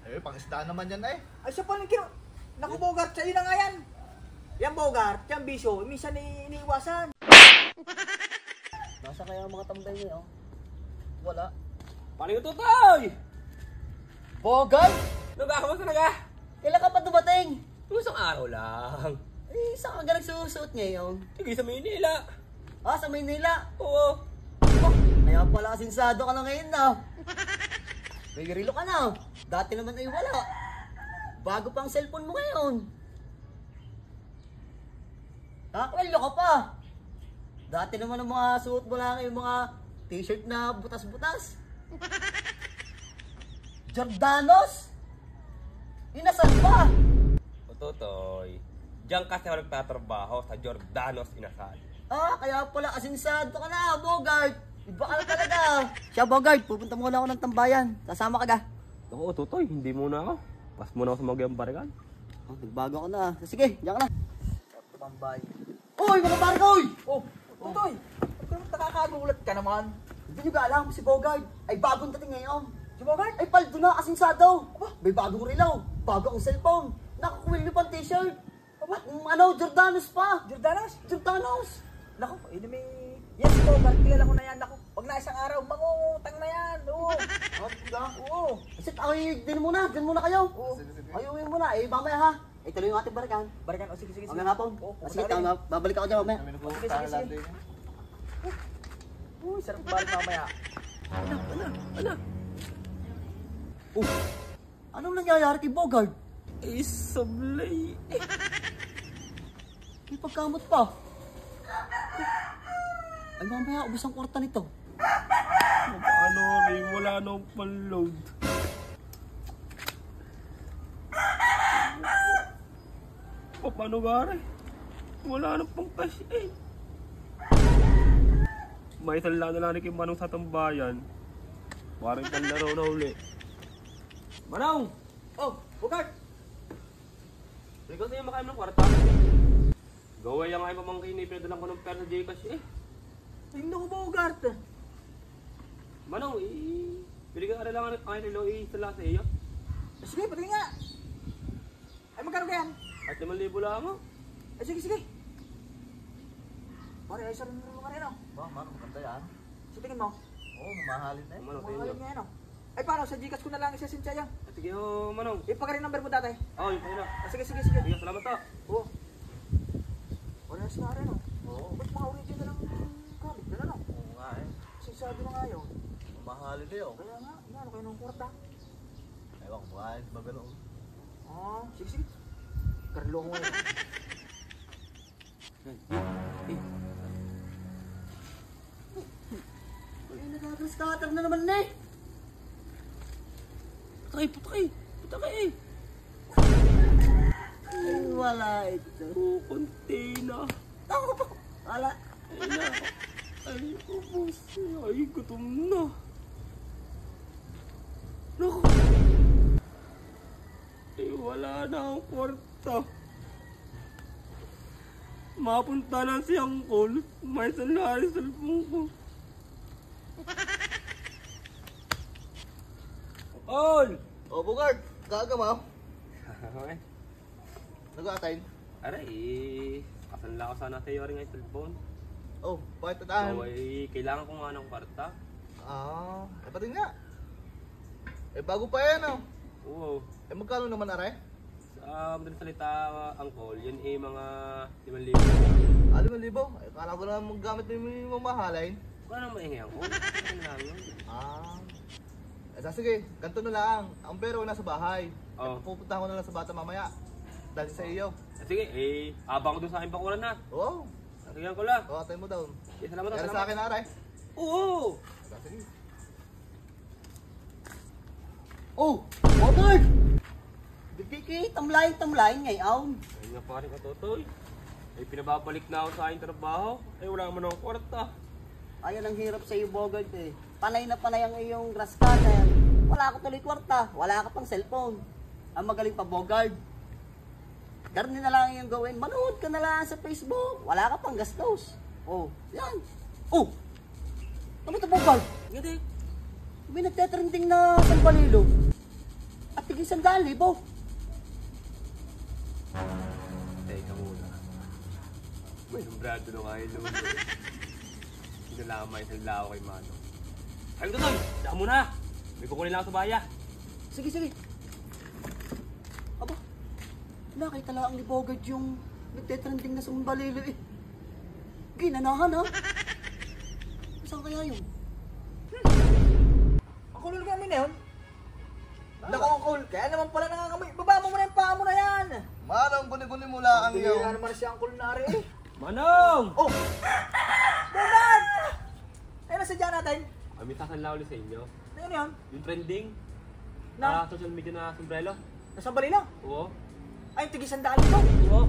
Eh, pangistaan naman yan eh. Ay, siya pa rin Naku, Bogart, sa'yo na nga yan. Yan, Bogart, yan bisyo, minsan iniiwasan. Nasa kaya ang mga tambay niya, oh? Wala. Paano yung tutoy? Bogart! Nagkakamas na nga? Kailan ka pa dumating? Isang araw lang. Eh, saan ka nagsusuot ngayon? Sige sa Manila. Ah, sa Maynila? Oo. Oh, kaya pala asinsado ka na ngayon na. May relo ka na. Dati naman ay wala. Bago pa ang cellphone mo ngayon. Nakakwelyo ka pa. Dati naman ang mga suot mo lang yung mga t-shirt na butas-butas. Jordanos? Inasan pa? O Tutoy, diyan kasi ako nagtatrabaho sa Jordanos Inasal. Ah, kaya pala asinsado ka na, Bogart. Iba ka na talaga. Siya, Bogart, pupunta muna ako ng tambayan. Kasama ka ga. Oo, Tutoy, hindi muna ako. Pas muna ako sa mga barikan. Oh, nagbago ako na. Sige, diyan ka na. Tambay. Uy, mga barkoy! Oh, Tutoy, nakakagulat ka naman. Hindi nyo ba alam, si Bogart ay bagong dating ngayon. Si Bogart? Ay, paldo na, asinsado. May bagong rilaw, bago ang cellphone. Nakakuwil nyo pang t-shirt. At Jordanos pa. Jordanos? Jordanos. Naku, may... Yes, Bogart, kilala ko na yan. Naku, pag na isang araw, mangungutang na yan. Oo. Oo. Isit, ay, din muna kayo. Oo. Ayuin muna, eh, mamaya ha. Eh, tuloy yung ating barikan. Barikan, o sige. Mamaya nga po. Oo, Sige, babalik ako dyan mamaya. Kami Sige. nagpupuntahan din. Uy, sarap balik mamaya. Anak. Oh, anong nangyayari kay Bogart? Sablay. May pagkamot pa. Ay, mamaya, ubos ang kwarta nito. Paano rin? Wala nang pan-load. Paano gari? Wala nang pang cash eh. May sala na lang kay Manong sa tambayan. Parang panlaro na uli. Manong! Oh, Bogart! Ikaw sa'yo makain ng kwarta. Gaway ang ay pamangkin ni Pedro lang ko ng pera sa Gcash eh. Tingnan ko, Bogart. Manong, pili ka lang ang relo sala sa iyo. Sige, pati nga. Ay, magkano ka yan? At 5,000 lang mo. Ay, sige. Pare, ay sarang mo ka rin, oh. Ba, mano, maganda yan. So, tingin mo. Oo, mamahalin na eh. Manong, Mahalin sa'yo. nga yan, oh. Ay, paano? Sa Gcash ko na lang isa-sensya yan. Sige ho, Manong. Ipaka rin number mo dati. Oo, yung kayo na. Ah, sige. Sige, salamat to. Oo. Parehas nga rin, oh. Oo, Ba't mga original ang gamit na, no? oo nga eh. Kasi sabi na nga yun. Mamahalin na yun. Kaya nga, ano kayo ng kwarta? Ewan ko ba, magano. Ah, sige. Karlo ko ngayon. Ay, nagkakastatter na naman eh. Patay eh. Ay, wala ito. Kunti na. Wala. Ay, ubos. Ay, gutom na. Naku. Ay, wala na ang kwarta. Mapunta na si Angkol. May salari sa cellphone ko. Angkol! Oh, Bogart, kaga mo. Okay. Nag-aatay. Aray, kasan lang ako sana sa iyo rin ang cellphone. Oh, bakit tataan? So, kailangan ko nga ng kwarta. Pati nga. Eh, bago pa yan, oh. Oo. Eh, magkano naman, aray? Sa madaling salita, Angkol, yun mga 5,000. 5,000? Eh, kala ko na maggamit mo yung mamahalin. Wala nang maingay, Angkol. Ano lang yun? Sige, ganito na lang. Ang pera ko nasa bahay. Oo. Pupunta ko na lang sa bata mamaya. Dahil sa iyo. Sige, abang ko dun sa aking bakuran na. Oo. Sige, Angkol ah. Oh, atay mo daw. Salamat Kaya sa salamat. akin, aray. Oo! Sige. Oh, Bogart! Bibiki, tamlayin ngayon. Ayun nga pare ka, Totoy. Ay, pinababalik na ako sa aking trabaho. Ay, wala naman akong kwarta. Ayan ang hirap sa iyo, Bogart eh. Panay na panay ang iyong grass cutter. Wala ka tuloy kwarta, wala ka pang cellphone. Ang magaling pa, Bogart. Garni na lang yung gawin. Manood ka na lang sa Facebook. Wala ka pang gastos. Oh, yan. Oh! Ano ito, Bogart? Gede. May nagtetrending na sampalilo. At tigil 100,000. Teka muna. May sombrado na nga yung lulo. Pinalamay sa lao kay Mano. Ay, Totoy! Saka muna! May kukunin lang ako sa baya. Sige, sige. Aba, nakita lang ni Bogart yung nagtetrending na sumbalilo eh. Ginanahan ha? Saan kaya yun? Ang kulol kami na yun. Naku, ang kulol. Kaya naman pala nangangamoy. Baba mo muna yung paa mo na yan. Manong, guni-guni mo lang Hindi yun. naman siya ang kulol na ari eh. Manong! Oh! Bogart! Ayun na sadya natin. Kami sasanla ulit sa inyo. Ano yun? Yung trending Na? na social media na sombrero. Nasa balila. Oo. Ay, tigis 100 ito. Oo.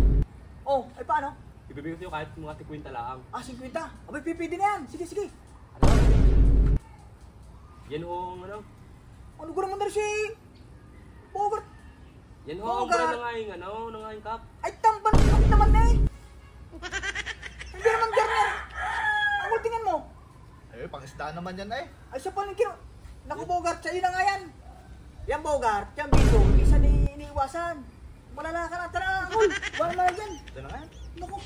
Oh, ay paano? Ibibigay ko sa'yo kahit mga 50 lang. Ah, 50. Abay, pipidi na yan. Sige, sige. Ano? Yan ho, ano? Ano ko naman na si Bogart? Yan ho, Oo, ang brand God. ng aking, ano, ng aking cup. Ay, tamban naman na eh. Hindi naman Garner. Ang tingnan mo. Eh, pang-isda naman yan eh. Ay, sa palengke. Naku, Bogart, sa'yo na nga yan. Yan, Bogart. Yan, Bito. Isa ni iniiwasan. Malala ka na. Tara, Angol. Wala na yan. Ito na nga yan. Naku.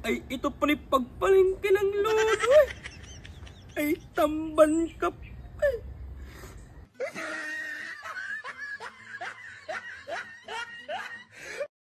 Ay, ito pala pagpalingki ng lolo eh. Ay, tamban ka